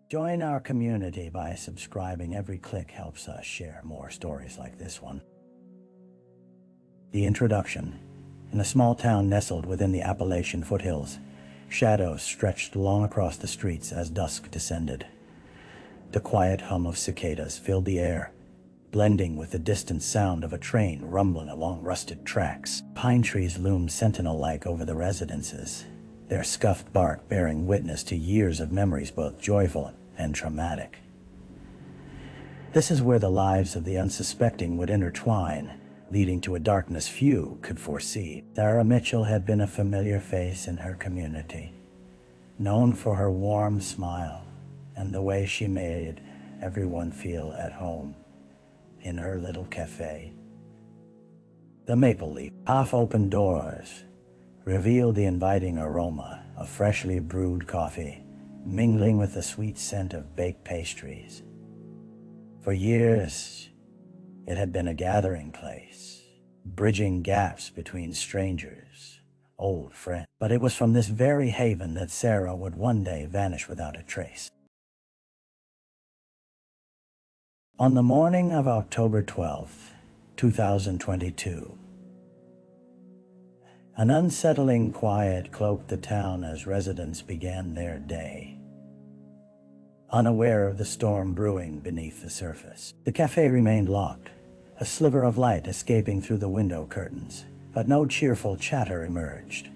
Join our community by subscribing. Every click helps us share more stories like this one. The introduction. In a small town nestled within the Appalachian foothills, shadows stretched long across the streets as dusk descended. The quiet hum of cicadas filled the air, blending with the distant sound of a train rumbling along rusted tracks. Pine trees loomed sentinel-like over the residences, their scuffed bark bearing witness to years of memories both joyful and traumatic. This is where the lives of the unsuspecting would intertwine, leading to a darkness few could foresee. Sarah Mitchell had been a familiar face in her community, known for her warm smile and the way she made everyone feel at home in her little cafe. The maple leaf half-open doors revealed the inviting aroma of freshly brewed coffee, mingling with the sweet scent of baked pastries. For years, it had been a gathering place, bridging gaps between strangers, old friends. But it was from this very haven that Sarah would one day vanish without a trace. On the morning of October 12th, 2022, an unsettling quiet cloaked the town as residents began their day, unaware of the storm brewing beneath the surface. The cafe remained locked, a sliver of light escaping through the window curtains, but no cheerful chatter emerged.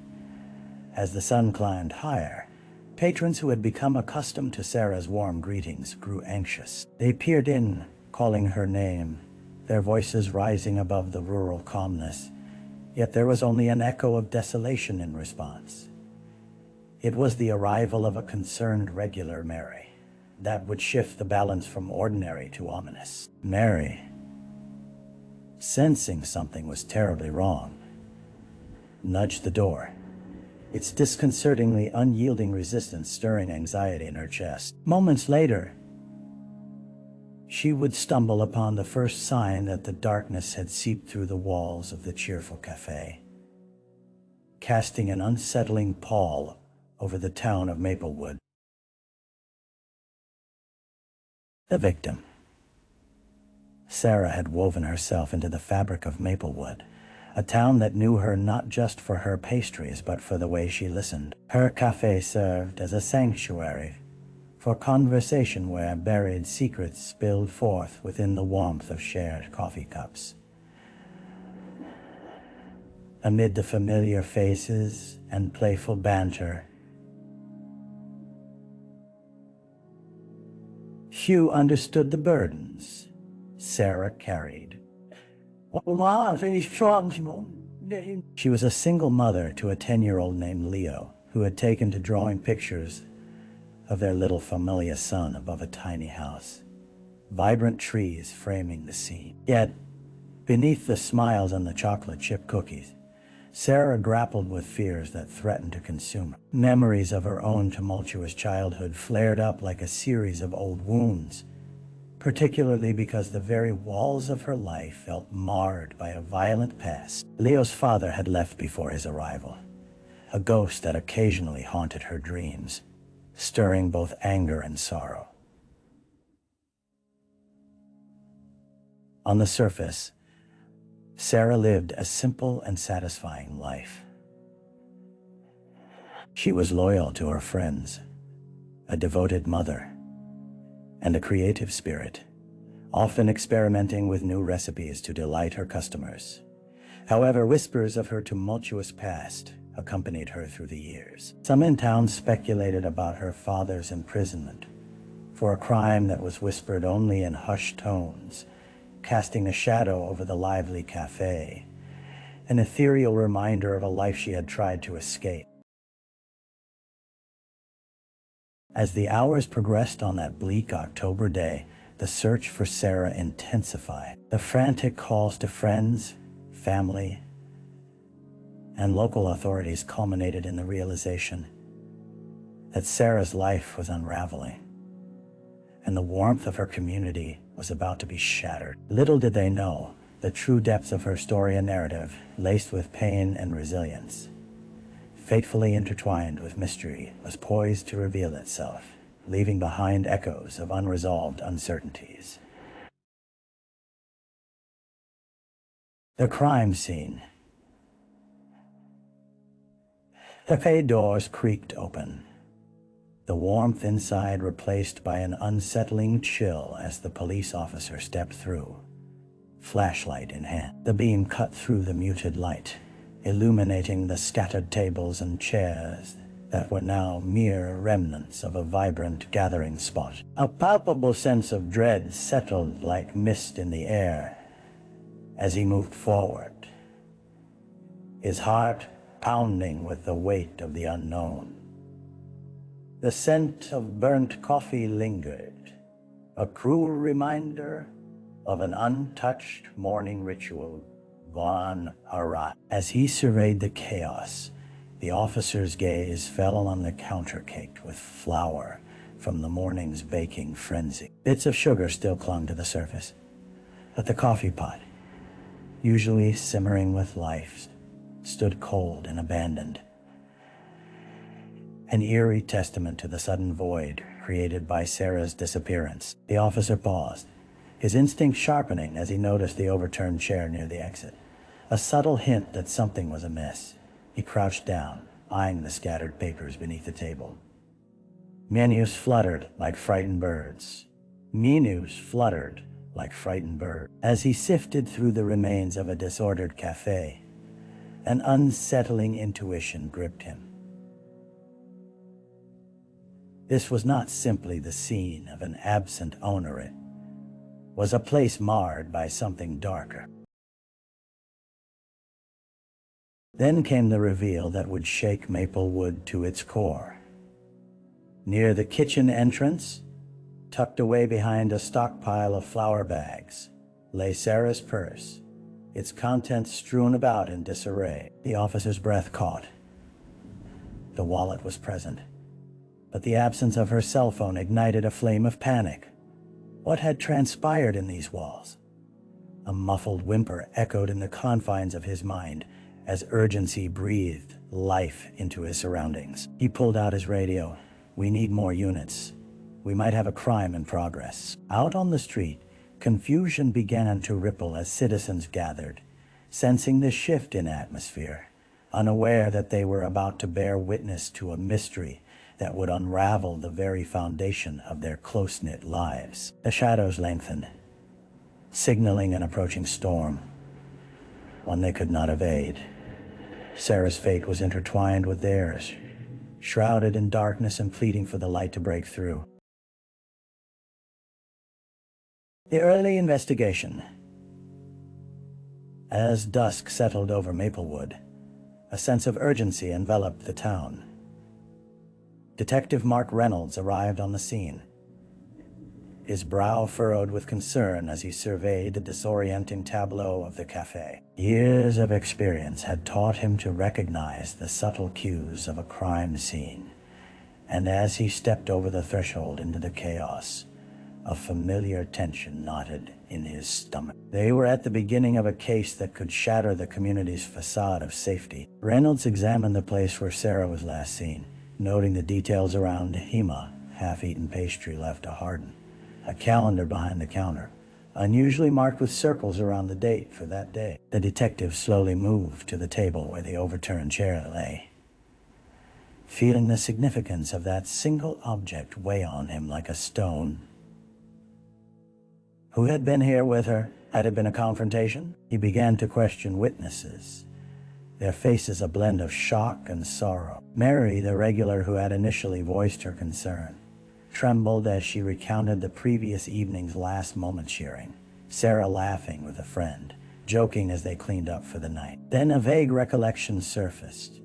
As the sun climbed higher, patrons who had become accustomed to Sarah's warm greetings grew anxious. They peered in, calling her name, their voices rising above the rural calmness, yet there was only an echo of desolation in response. It was the arrival of a concerned regular Mary that would shift the balance from ordinary to ominous. Mary, sensing something was terribly wrong, nudged the door, its disconcertingly unyielding resistance stirring anxiety in her chest. Moments later, she would stumble upon the first sign that the darkness had seeped through the walls of the cheerful cafe, casting an unsettling pall over the town of Maplewood. The victim. Sarah had woven herself into the fabric of Maplewood, a town that knew her not just for her pastries but for the way she listened. Her café served as a sanctuary for conversation where buried secrets spilled forth within the warmth of shared coffee cups. Amid the familiar faces and playful banter, few understood the burdens Sarah carried. She was a single mother to a 10-year-old named Leo, who had taken to drawing pictures of their little familiar son above a tiny house, vibrant trees framing the scene. Yet, beneath the smiles and the chocolate chip cookies, Sarah grappled with fears that threatened to consume her. Memories of her own tumultuous childhood flared up like a series of old wounds, particularly because the very walls of her life felt marred by a violent past. Leo's father had left before his arrival, a ghost that occasionally haunted her dreams, stirring both anger and sorrow. On the surface, Sarah lived a simple and satisfying life. She was loyal to her friends, a devoted mother, and a creative spirit, often experimenting with new recipes to delight her customers. However, whispers of her tumultuous past accompanied her through the years. Some in town speculated about her father's imprisonment for a crime that was whispered only in hushed tones, casting a shadow over the lively cafe, an ethereal reminder of a life she had tried to escape. As the hours progressed on that bleak October day, the search for Sarah intensified. The frantic calls to friends, family, and local authorities culminated in the realization that Sarah's life was unraveling, and the warmth of her community was about to be shattered. Little did they know the true depths of her story and narrative, laced with pain and resilience, fatefully intertwined with mystery, was poised to reveal itself, leaving behind echoes of unresolved uncertainties. The crime scene. The café doors creaked open, the warmth inside replaced by an unsettling chill as the police officer stepped through, flashlight in hand. The beam cut through the muted light, illuminating the scattered tables and chairs that were now mere remnants of a vibrant gathering spot. A palpable sense of dread settled like mist in the air as he moved forward, his heart pounding with the weight of the unknown. The scent of burnt coffee lingered, a cruel reminder of an untouched morning ritual gone awry. As he surveyed the chaos, the officer's gaze fell on the counter caked with flour from the morning's baking frenzy. Bits of sugar still clung to the surface, but the coffee pot, usually simmering with life, stood cold and abandoned. An eerie testament to the sudden void created by Sarah's disappearance. The officer paused, his instinct sharpening as he noticed the overturned chair near the exit. A subtle hint that something was amiss. He crouched down, eyeing the scattered papers beneath the table. Menus fluttered like frightened birds. As he sifted through the remains of a disordered café, an unsettling intuition gripped him. This was not simply the scene of an absent owner, it was a place marred by something darker. Then came the reveal that would shake Maplewood to its core. Near the kitchen entrance, tucked away behind a stockpile of flour bags, lay Sarah's purse, its contents strewn about in disarray. The officer's breath caught. The wallet was present, but the absence of her cell phone ignited a flame of panic. What had transpired in these walls? A muffled whimper echoed in the confines of his mind as urgency breathed life into his surroundings. He pulled out his radio. "We need more units. We might have a crime in progress." Out on the street, confusion began to ripple as citizens gathered, sensing the shift in atmosphere, unaware that they were about to bear witness to a mystery that would unravel the very foundation of their close-knit lives. The shadows lengthened, signaling an approaching storm, one they could not evade. Sarah's fate was intertwined with theirs, shrouded in darkness and pleading for the light to break through. The early investigation. As dusk settled over Maplewood, a sense of urgency enveloped the town. Detective Mark Reynolds arrived on the scene, his brow furrowed with concern as he surveyed the disorienting tableau of the café. Years of experience had taught him to recognize the subtle cues of a crime scene, and as he stepped over the threshold into the chaos, a familiar tension knotted in his stomach. They were at the beginning of a case that could shatter the community's facade of safety. Reynolds examined the place where Sarah was last seen, noting the details around Hema, half-eaten pastry left to harden, a calendar behind the counter, unusually marked with circles around the date for that day. The detective slowly moved to the table where the overturned chair lay, feeling the significance of that single object weigh on him like a stone. Who had been here with her? Had it been a confrontation? He began to question witnesses, their faces a blend of shock and sorrow. Mary, the regular who had initially voiced her concern, trembled as she recounted the previous evening's last moment cheering, Sarah laughing with a friend, joking as they cleaned up for the night. Then a vague recollection surfaced.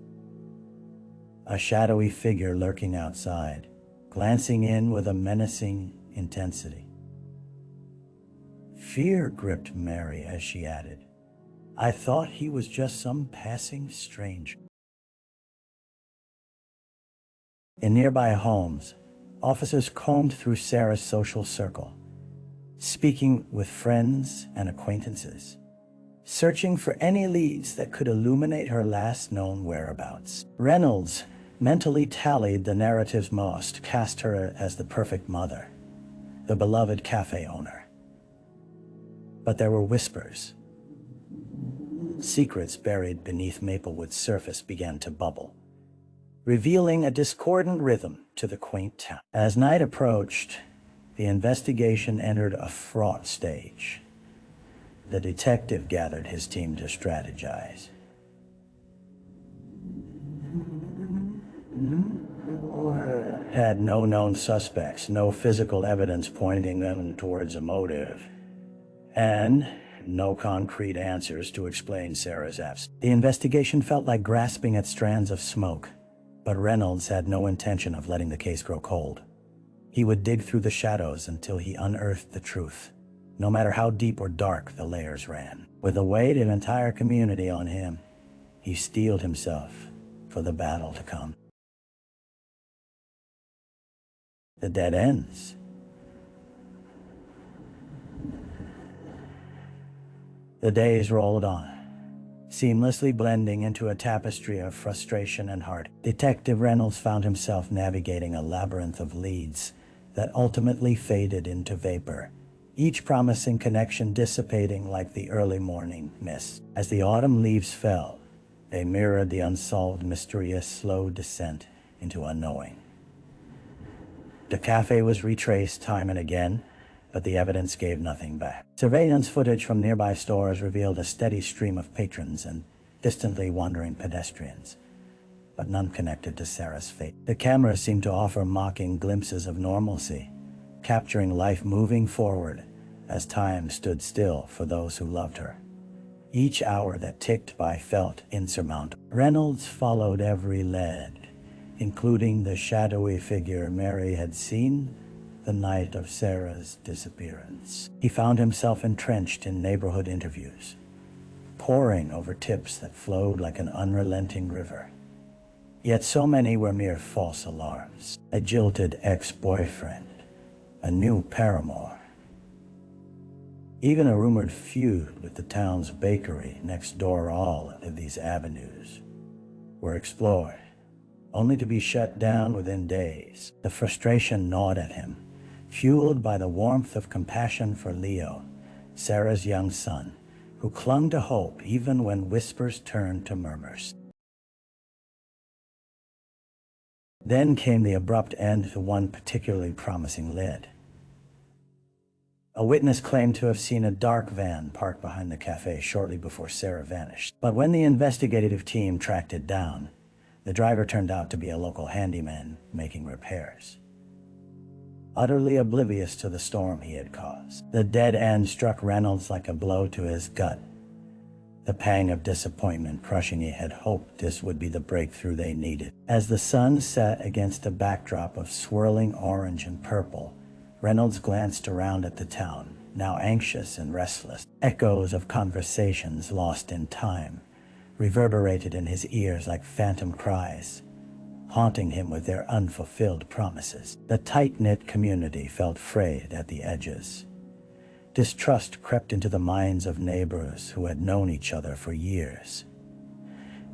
A shadowy figure lurking outside, glancing in with a menacing intensity. Fear gripped Mary as she added, "I thought he was just some passing stranger." In nearby homes, officers combed through Sarah's social circle, speaking with friends and acquaintances, searching for any leads that could illuminate her last known whereabouts. Reynolds, mentally tallied the narratives most, cast her as the perfect mother, the beloved cafe owner. But there were whispers. Secrets buried beneath Maplewood's surface began to bubble, revealing a discordant rhythm to the quaint town. As night approached, the investigation entered a fraught stage. The detective gathered his team to strategize. Had no known suspects, no physical evidence pointing them towards a motive, and no concrete answers to explain Sarah's absence. The investigation felt like grasping at strands of smoke, but Reynolds had no intention of letting the case grow cold. He would dig through the shadows until he unearthed the truth, no matter how deep or dark the layers ran. With the weight of an entire community on him, he steeled himself for the battle to come. The dead ends. The days rolled on, seamlessly blending into a tapestry of frustration and heart. Detective Reynolds found himself navigating a labyrinth of leads that ultimately faded into vapor, each promising connection dissipating like the early morning mist. As the autumn leaves fell, they mirrored the unsolved, mysterious, slow descent into unknowing. The cafe was retraced time and again, but the evidence gave nothing back. Surveillance footage from nearby stores revealed a steady stream of patrons and distantly wandering pedestrians, but none connected to Sarah's fate. The camera seemed to offer mocking glimpses of normalcy, capturing life moving forward as time stood still for those who loved her. Each hour that ticked by felt insurmountable. Reynolds followed every lead, including the shadowy figure Mary had seen the night of Sarah's disappearance. He found himself entrenched in neighborhood interviews, poring over tips that flowed like an unrelenting river. Yet so many were mere false alarms. A jilted ex-boyfriend, a new paramour, even a rumored feud with the town's bakery next door. All of these avenues were explored, only to be shut down within days. The frustration gnawed at him, fueled by the warmth of compassion for Leo, Sarah's young son, who clung to hope even when whispers turned to murmurs. Then came the abrupt end to one particularly promising lead. A witness claimed to have seen a dark van parked behind the cafe shortly before Sarah vanished. But when the investigative team tracked it down, the driver turned out to be a local handyman making repairs, utterly oblivious to the storm he had caused. The dead end struck Reynolds like a blow to his gut, the pang of disappointment crushing. He had hoped this would be the breakthrough they needed. As the sun set against a backdrop of swirling orange and purple, Reynolds glanced around at the town, now anxious and restless. Echoes of conversations lost in time reverberated in his ears like phantom cries, haunting him with their unfulfilled promises. The tight-knit community felt frayed at the edges. Distrust crept into the minds of neighbors who had known each other for years.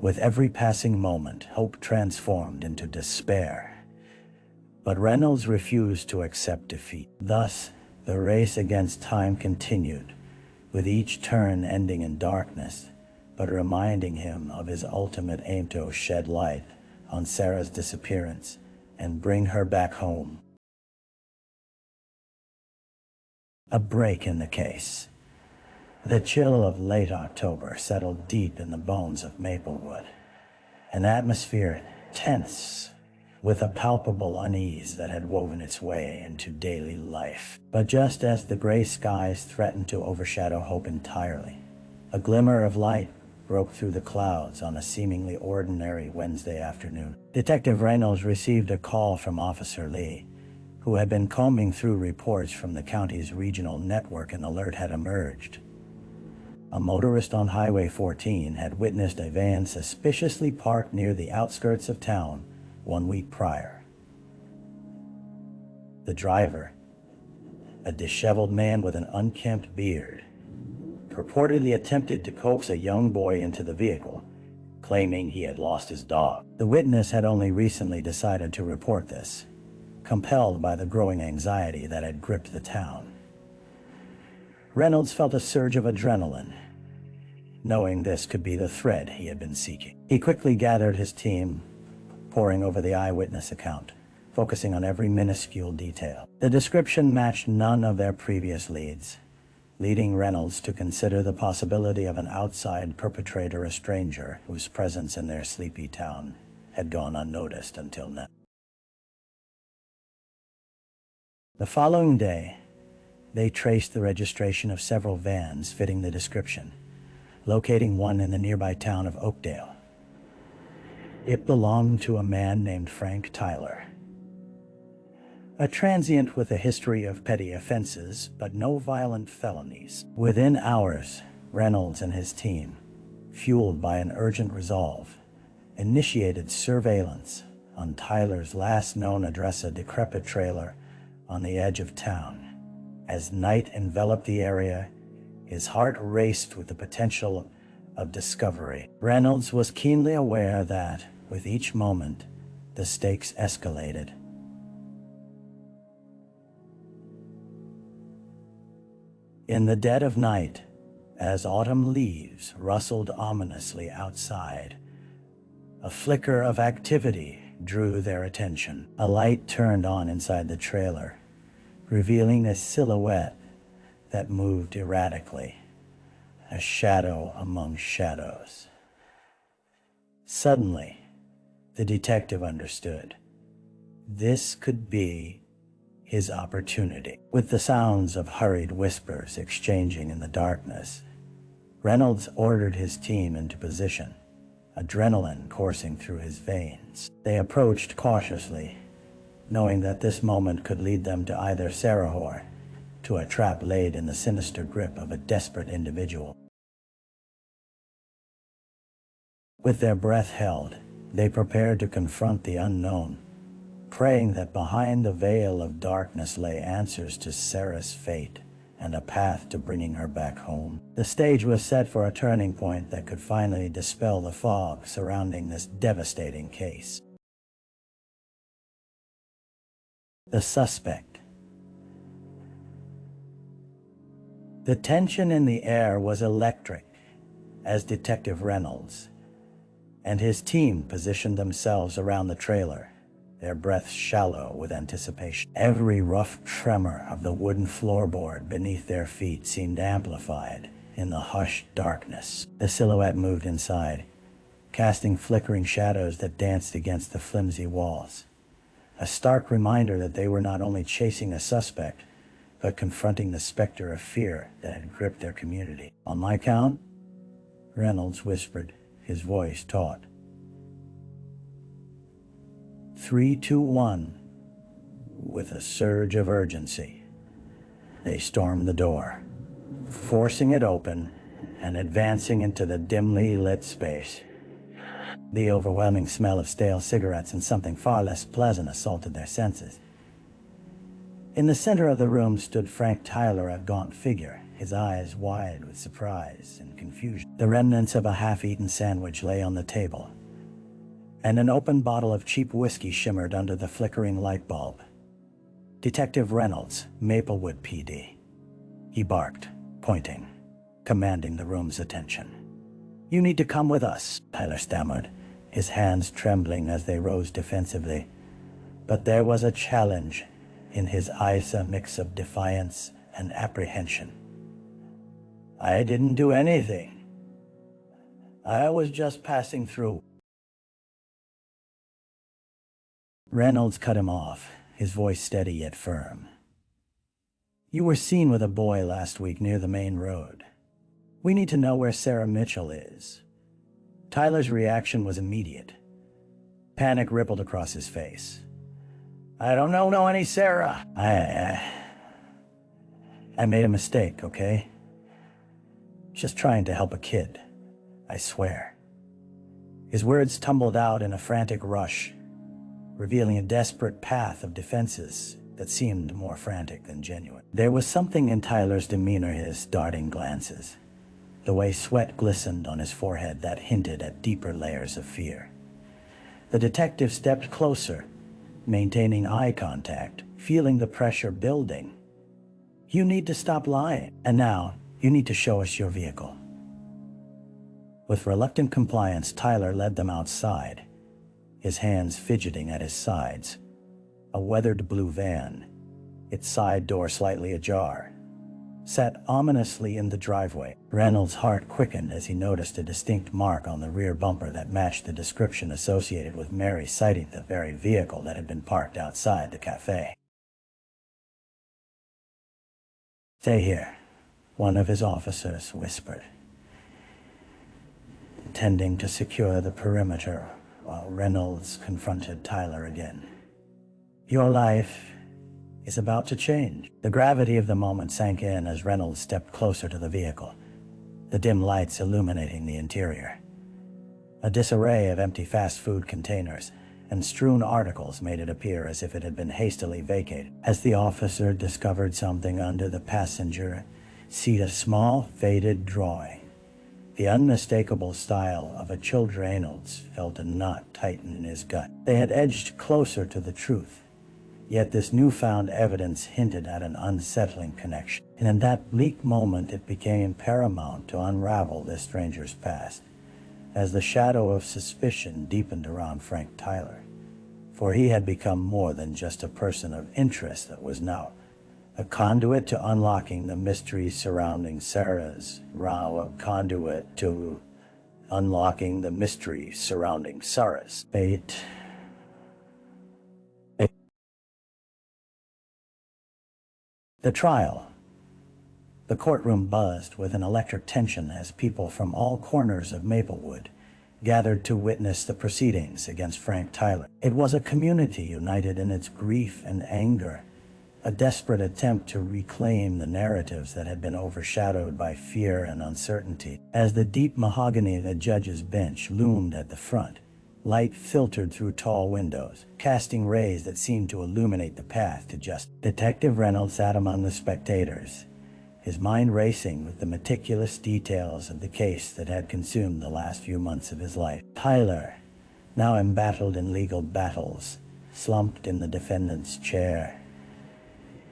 With every passing moment, hope transformed into despair. But Reynolds refused to accept defeat. Thus, the race against time continued, with each turn ending in darkness, but reminding him of his ultimate aim to shed light on Sarah's disappearance and bring her back home. A break in the case. The chill of late October settled deep in the bones of Maplewood, an atmosphere tense with a palpable unease that had woven its way into daily life. But just as the gray skies threatened to overshadow hope entirely, a glimmer of light broke through the clouds on a seemingly ordinary Wednesday afternoon. Detective Reynolds received a call from Officer Lee, who had been combing through reports from the county's regional network. An alert had emerged. A motorist on Highway 14 had witnessed a van suspiciously parked near the outskirts of town 1 week prior. The driver, a disheveled man with an unkempt beard, purportedly attempted to coax a young boy into the vehicle, claiming he had lost his dog. The witness had only recently decided to report this, compelled by the growing anxiety that had gripped the town. Reynolds felt a surge of adrenaline, knowing this could be the thread he had been seeking. He quickly gathered his team, poring over the eyewitness account, focusing on every minuscule detail. The description matched none of their previous leads, leading Reynolds to consider the possibility of an outside perpetrator, a stranger whose presence in their sleepy town had gone unnoticed until now. The following day, they traced the registration of several vans fitting the description, locating one in the nearby town of Oakdale. It belonged to a man named Frank Tyler, a transient with a history of petty offenses, but no violent felonies. Within hours, Reynolds and his team, fueled by an urgent resolve, initiated surveillance on Tyler's last known address, a decrepit trailer on the edge of town. As night enveloped the area, his heart raced with the potential of discovery. Reynolds was keenly aware that, with each moment, the stakes escalated. In the dead of night, as autumn leaves rustled ominously outside, a flicker of activity drew their attention. A light turned on inside the trailer, revealing a silhouette that moved erratically, a shadow among shadows. Suddenly, the detective understood. This could be his opportunity. With the sounds of hurried whispers exchanging in the darkness, Reynolds ordered his team into position, adrenaline coursing through his veins. They approached cautiously, knowing that this moment could lead them to either Sarah or to a trap laid in the sinister grip of a desperate individual. With their breath held, they prepared to confront the unknown, praying that behind the veil of darkness lay answers to Sarah's fate and a path to bringing her back home. The stage was set for a turning point that could finally dispel the fog surrounding this devastating case. The suspect. The tension in the air was electric as Detective Reynolds and his team positioned themselves around the trailer, their breaths shallow with anticipation. Every rough tremor of the wooden floorboard beneath their feet seemed amplified in the hushed darkness. The silhouette moved inside, casting flickering shadows that danced against the flimsy walls, a stark reminder that they were not only chasing a suspect, but confronting the specter of fear that had gripped their community. "On my count," Reynolds whispered, his voice taut. 3, 2, 1. With a surge of urgency, they stormed the door, forcing it open and advancing into the dimly lit space. The overwhelming smell of stale cigarettes and something far less pleasant assaulted their senses. In the center of the room stood Frank Tyler, a gaunt figure, his eyes wide with surprise and confusion. The remnants of a half-eaten sandwich lay on the table, and an open bottle of cheap whiskey shimmered under the flickering light bulb. "Detective Reynolds, Maplewood PD," he barked, pointing, commanding the room's attention. "You need to come with us," Tyler stammered, his hands trembling as they rose defensively. But there was a challenge in his eyes, a mix of defiance and apprehension. "I didn't do anything. I was just passing through." Reynolds cut him off, his voice steady yet firm. "You were seen with a boy last week near the main road. We need to know where Sarah Mitchell is." Tyler's reaction was immediate. Panic rippled across his face. "I don't know any Sarah. I made a mistake, okay? Just trying to help a kid, I swear." His words tumbled out in a frantic rush, revealing a desperate path of defenses that seemed more frantic than genuine. There was something in Tyler's demeanor, his darting glances, the way sweat glistened on his forehead that hinted at deeper layers of fear. The detective stepped closer, maintaining eye contact, feeling the pressure building. "You need to stop lying. And now, you need to show us your vehicle." With reluctant compliance, Tyler led them outside, his hands fidgeting at his sides. A weathered blue van, its side door slightly ajar, sat ominously in the driveway. Reynolds' heart quickened as he noticed a distinct mark on the rear bumper that matched the description associated with Mary citing the very vehicle that had been parked outside the café. "Stay here," one of his officers whispered, intending to secure the perimeter while Reynolds confronted Tyler again. "Your life is about to change." The gravity of the moment sank in as Reynolds stepped closer to the vehicle, the dim lights illuminating the interior. A disarray of empty fast food containers and strewn articles made it appear as if it had been hastily vacated. As the officer discovered something under the passenger seat, a small, faded drawing. The unmistakable style of a chilled Reynolds felt a knot tighten in his gut. They had edged closer to the truth. Yet this newfound evidence hinted at an unsettling connection. And in that bleak moment, it became paramount to unravel this stranger's past, as the shadow of suspicion deepened around Frank Tyler. For he had become more than just a person of interest that was now a conduit to unlocking the mysteries surrounding Sarah's fate. The trial. The courtroom buzzed with an electric tension as people from all corners of Maplewood gathered to witness the proceedings against Frank Tyler. It was a community united in its grief and anger, a desperate attempt to reclaim the narratives that had been overshadowed by fear and uncertainty. As the deep mahogany of the judge's bench loomed at the front, light filtered through tall windows, casting rays that seemed to illuminate the path to justice. Detective Reynolds sat among the spectators, his mind racing with the meticulous details of the case that had consumed the last few months of his life. Tyler, now embattled in legal battles, slumped in the defendant's chair,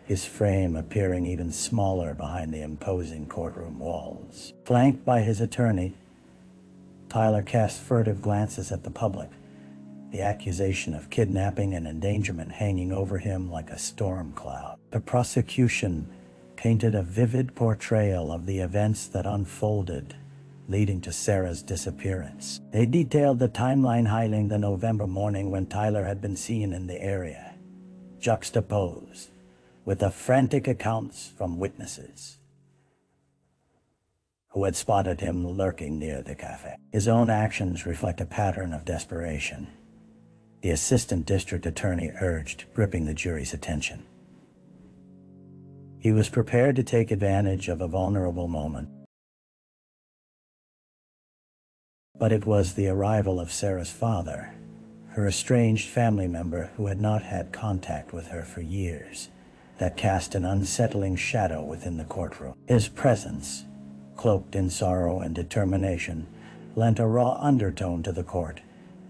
his frame appearing even smaller behind the imposing courtroom walls. Flanked by his attorney, Tyler cast furtive glances at the public, the accusation of kidnapping and endangerment hanging over him like a storm cloud. The prosecution painted a vivid portrayal of the events that unfolded, leading to Sarah's disappearance. They detailed the timeline highlighting the November morning when Tyler had been seen in the area, juxtaposed with the frantic accounts from witnesses who had spotted him lurking near the cafe. His own actions reflect a pattern of desperation, the assistant district attorney urged, gripping the jury's attention. He was prepared to take advantage of a vulnerable moment, but it was the arrival of Sarah's father, her estranged family member who had not had contact with her for years, that cast an unsettling shadow within the courtroom. His presence, cloaked in sorrow and determination, lent a raw undertone to the court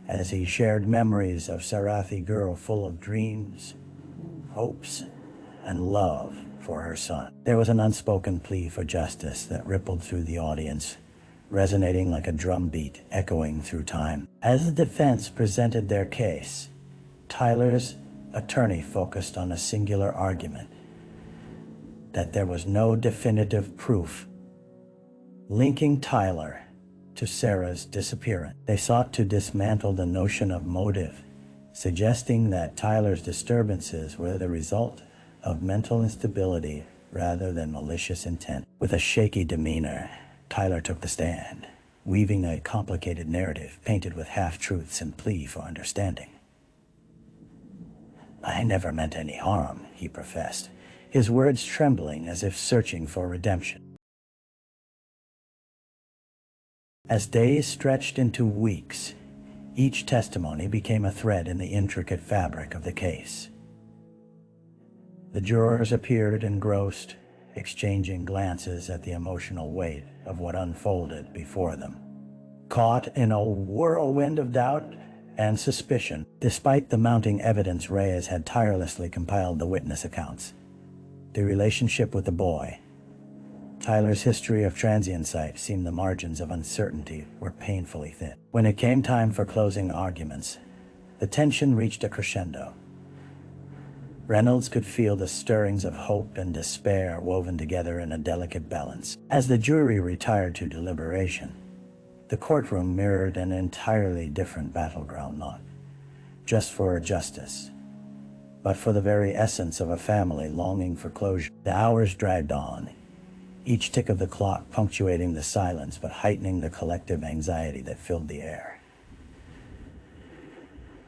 as he shared memories of Sarathi girl full of dreams, hopes, and love for her son. There was an unspoken plea for justice that rippled through the audience, resonating like a drumbeat echoing through time. As the defense presented their case, Tyler's attorney focused on a singular argument: that there was no definitive proof linking Tyler to Sarah's disappearance. They sought to dismantle the notion of motive, suggesting that Tyler's disturbances were the result of mental instability rather than malicious intent. With a shaky demeanor, Tyler took the stand, weaving a complicated narrative painted with half-truths and plea for understanding. "I never meant any harm," he professed, his words trembling as if searching for redemption. As days stretched into weeks, each testimony became a thread in the intricate fabric of the case. The jurors appeared engrossed, exchanging glances at the emotional weight of what unfolded before them. Caught in a whirlwind of doubt and suspicion, despite the mounting evidence, Reyes had tirelessly compiled the witness accounts. The relationship with the boy, Tyler's history of transient sight seemed the margins of uncertainty were painfully thin. When it came time for closing arguments, the tension reached a crescendo. Reynolds could feel the stirrings of hope and despair woven together in a delicate balance. As the jury retired to deliberation, the courtroom mirrored an entirely different battleground, not just for justice, but for the very essence of a family longing for closure. The hours dragged on, each tick of the clock punctuating the silence but heightening the collective anxiety that filled the air.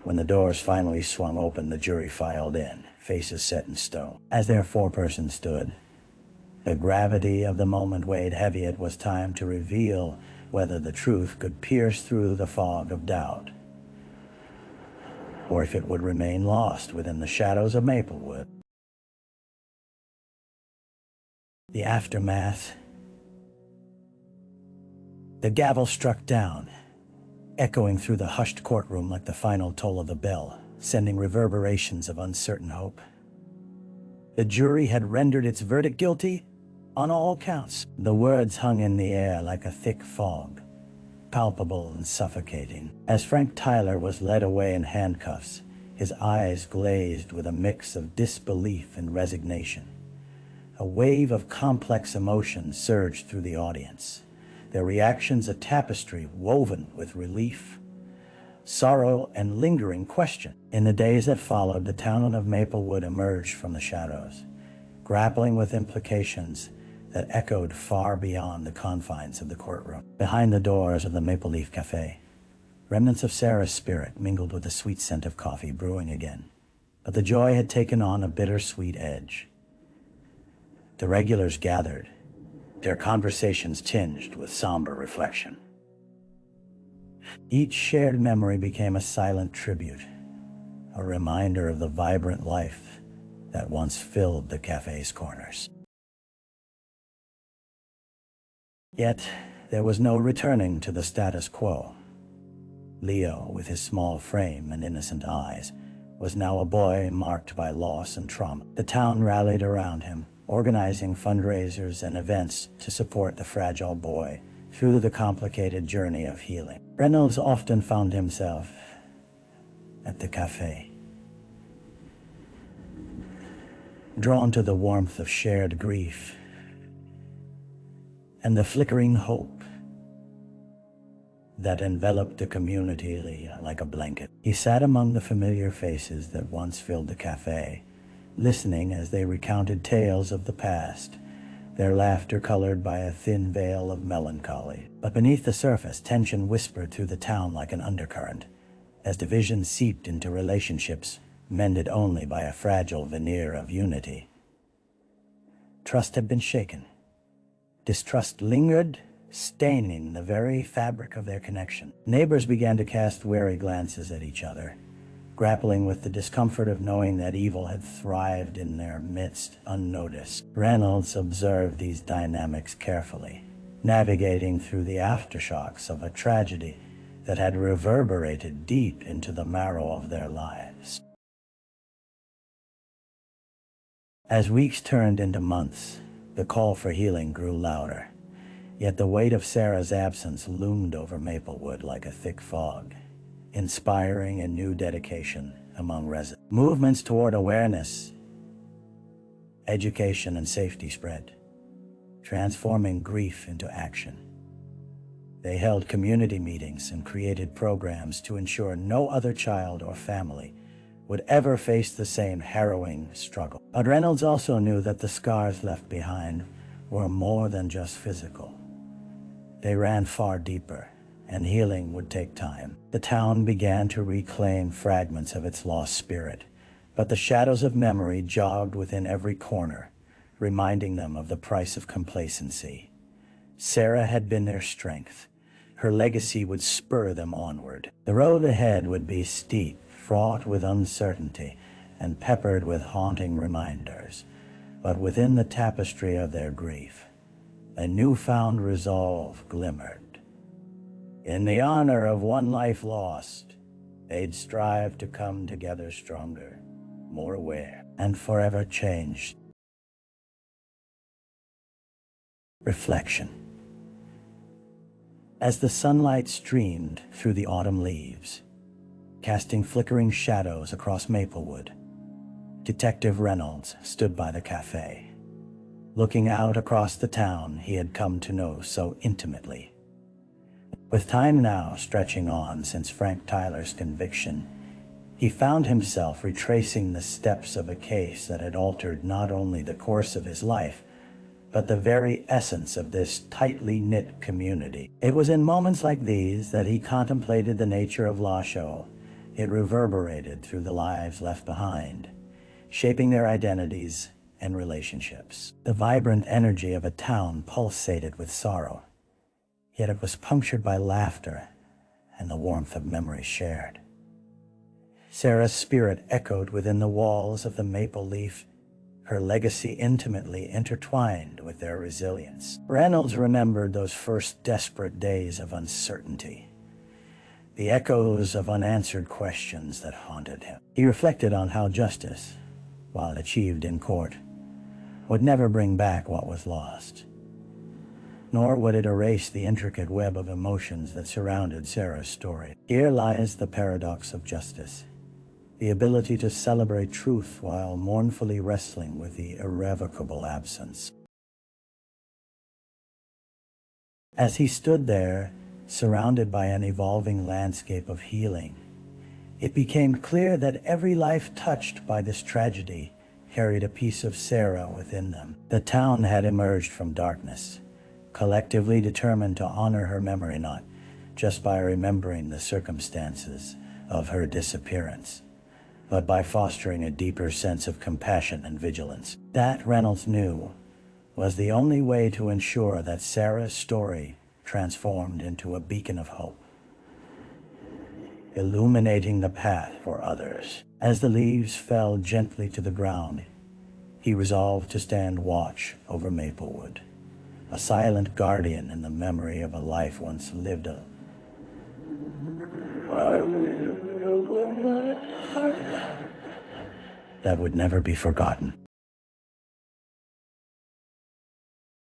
When the doors finally swung open, the jury filed in, faces set in stone. As their foreperson stood, the gravity of the moment weighed heavy. It was time to reveal whether the truth could pierce through the fog of doubt, or if it would remain lost within the shadows of Maplewood. The aftermath. The gavel struck down, echoing through the hushed courtroom like the final toll of the bell, sending reverberations of uncertain hope. The jury had rendered its verdict guilty on all counts. The words hung in the air like a thick fog, palpable and suffocating. As Frank Tyler was led away in handcuffs, his eyes glazed with a mix of disbelief and resignation. A wave of complex emotions surged through the audience, their reactions a tapestry woven with relief, sorrow, and lingering question. In the days that followed, the town of Maplewood emerged from the shadows, grappling with implications that echoed far beyond the confines of the courtroom. Behind the doors of the Maple Leaf Café, remnants of Sarah's spirit mingled with the sweet scent of coffee brewing again, but the joy had taken on a bittersweet edge. The regulars gathered, their conversations tinged with somber reflection. Each shared memory became a silent tribute, a reminder of the vibrant life that once filled the cafe's corners. Yet, there was no returning to the status quo. Leo, with his small frame and innocent eyes, was now a boy marked by loss and trauma. The town rallied around him, organizing fundraisers and events to support the fragile boy through the complicated journey of healing. Reynolds often found himself at the cafe, drawn to the warmth of shared grief and the flickering hope that enveloped the community like a blanket. He sat among the familiar faces that once filled the cafe, listening as they recounted tales of the past, their laughter colored by a thin veil of melancholy. But beneath the surface, tension whispered through the town like an undercurrent, as division seeped into relationships mended only by a fragile veneer of unity. Trust had been shaken. Distrust lingered, staining the very fabric of their connection. Neighbors began to cast wary glances at each other, grappling with the discomfort of knowing that evil had thrived in their midst unnoticed. Reynolds observed these dynamics carefully, navigating through the aftershocks of a tragedy that had reverberated deep into the marrow of their lives. As weeks turned into months, the call for healing grew louder, yet the weight of Sarah's absence loomed over Maplewood like a thick fog, inspiring a new dedication among residents. Movements toward awareness, education, and safety spread, transforming grief into action. They held community meetings and created programs to ensure no other child or family would ever face the same harrowing struggle. But Reynolds also knew that the scars left behind were more than just physical. They ran far deeper, and healing would take time. The town began to reclaim fragments of its lost spirit, but the shadows of memory jogged within every corner, reminding them of the price of complacency. Sarah had been their strength. Her legacy would spur them onward. The road ahead would be steep, fraught with uncertainty, and peppered with haunting reminders. But within the tapestry of their grief, a newfound resolve glimmered. In the honor of one life lost, they'd strive to come together stronger, more aware, and forever changed. Reflection. As the sunlight streamed through the autumn leaves, casting flickering shadows across Maplewood, Detective Reynolds stood by the café, looking out across the town he had come to know so intimately. With time now stretching on since Frank Tyler's conviction, he found himself retracing the steps of a case that had altered not only the course of his life, but the very essence of this tightly knit community. It was in moments like these that he contemplated the nature of law show. It reverberated through the lives left behind, shaping their identities and relationships. The vibrant energy of a town pulsated with sorrow, yet it was punctured by laughter and the warmth of memories shared. Sarah's spirit echoed within the walls of the Maple Leaf, her legacy intimately intertwined with their resilience. Reynolds remembered those first desperate days of uncertainty, the echoes of unanswered questions that haunted him. He reflected on how justice, while achieved in court, would never bring back what was lost, nor would it erase the intricate web of emotions that surrounded Sarah's story. Here lies the paradox of justice, the ability to celebrate truth while mournfully wrestling with the irrevocable absence. As he stood there, surrounded by an evolving landscape of healing, it became clear that every life touched by this tragedy carried a piece of Sarah within them. The town had emerged from darkness, collectively determined to honor her memory not just by remembering the circumstances of her disappearance, but by fostering a deeper sense of compassion and vigilance. That, Reynolds knew, was the only way to ensure that Sarah's story transformed into a beacon of hope, illuminating the path for others. As the leaves fell gently to the ground, he resolved to stand watch over Maplewood, a silent guardian in the memory of a life once lived that would never be forgotten.